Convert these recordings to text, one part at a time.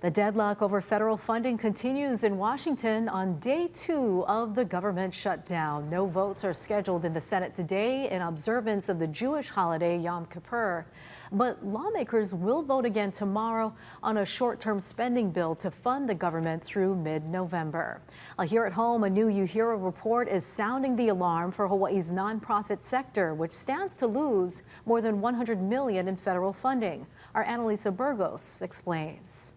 The deadlock over federal funding continues in Washington on day 2 of the government shutdown. No votes are scheduled in the Senate today in observance of the Jewish holiday Yom Kippur. But lawmakers will vote again tomorrow on a short-term spending bill to fund the government through mid-November. Here at home, a new UHERO report is sounding the alarm for Hawaii's nonprofit sector, which stands to lose more than $100 million in federal funding. Our Annalisa Burgos explains.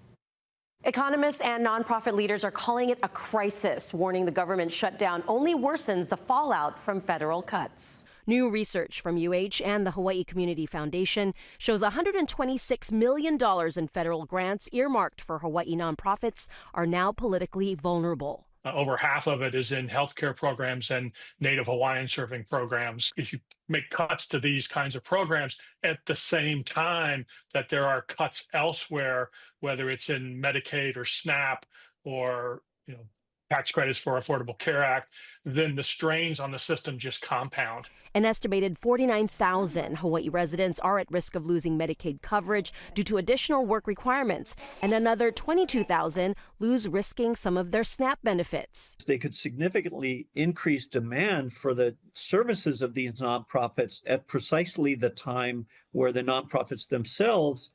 Economists and nonprofit leaders are calling it a crisis, warning the government shutdown only worsens the fallout from federal cuts. New research from UH and the Hawaii Community Foundation shows $126 million in federal grants earmarked for Hawaii nonprofits are now politically vulnerable. Over half of it is in healthcare programs and Native Hawaiian serving programs. If you make cuts to these kinds of programs at the same time that there are cuts elsewhere, whether it's in Medicaid or SNAP or tax credits for Affordable Care Act, then the strains on the system just compound. An estimated 49,000 Hawaii residents are at risk of losing Medicaid coverage due to additional work requirements, and another 22,000 lose risking some of their SNAP benefits. They could significantly increase demand for the services of these nonprofits at precisely the time where the nonprofits themselves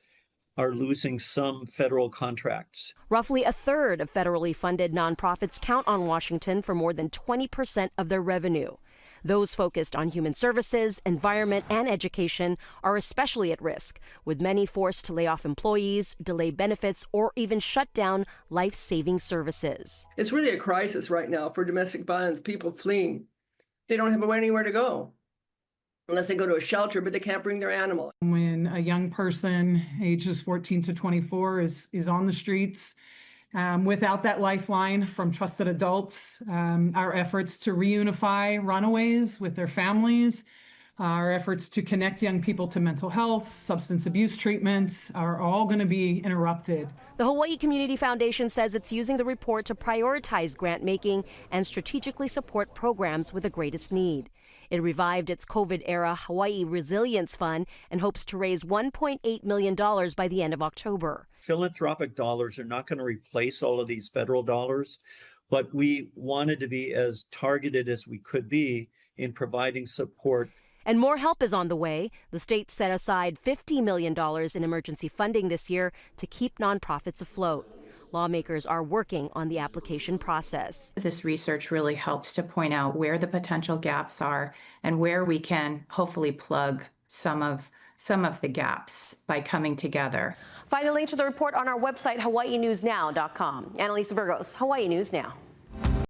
are losing some federal contracts. Roughly a third of federally funded nonprofits count on Washington for more than 20% of their revenue. Those focused on human services, environment, and education are especially at risk, with many forced to lay off employees, delay benefits, or even shut down life-saving services. It's really a crisis right now for domestic violence, people fleeing. They don't have anywhere to go unless they go to a shelter, but they can't bring their animal. When a young person, ages 14 to 24, is on the streets without that lifeline from trusted adults, our efforts to reunify runaways with their families, our efforts to connect young people to mental health, substance abuse treatments are all going to be interrupted. The Hawaii Community Foundation says it's using the report to prioritize grant making and strategically support programs with the greatest need. It revived its COVID-era Hawaii Resilience Fund and hopes to raise $1.8 million by the end of October. Philanthropic dollars are not going to replace all of these federal dollars, but we wanted to be as targeted as we could be in providing support. And more help is on the way. The state set aside $50 million in emergency funding this year to keep nonprofits afloat. Lawmakers are working on the application process. This research really helps to point out where the potential gaps are and where we can hopefully plug some of the gaps by coming together. Find a link to the report on our website, hawaiinewsnow.com. Annalisa Burgos, Hawaii News Now.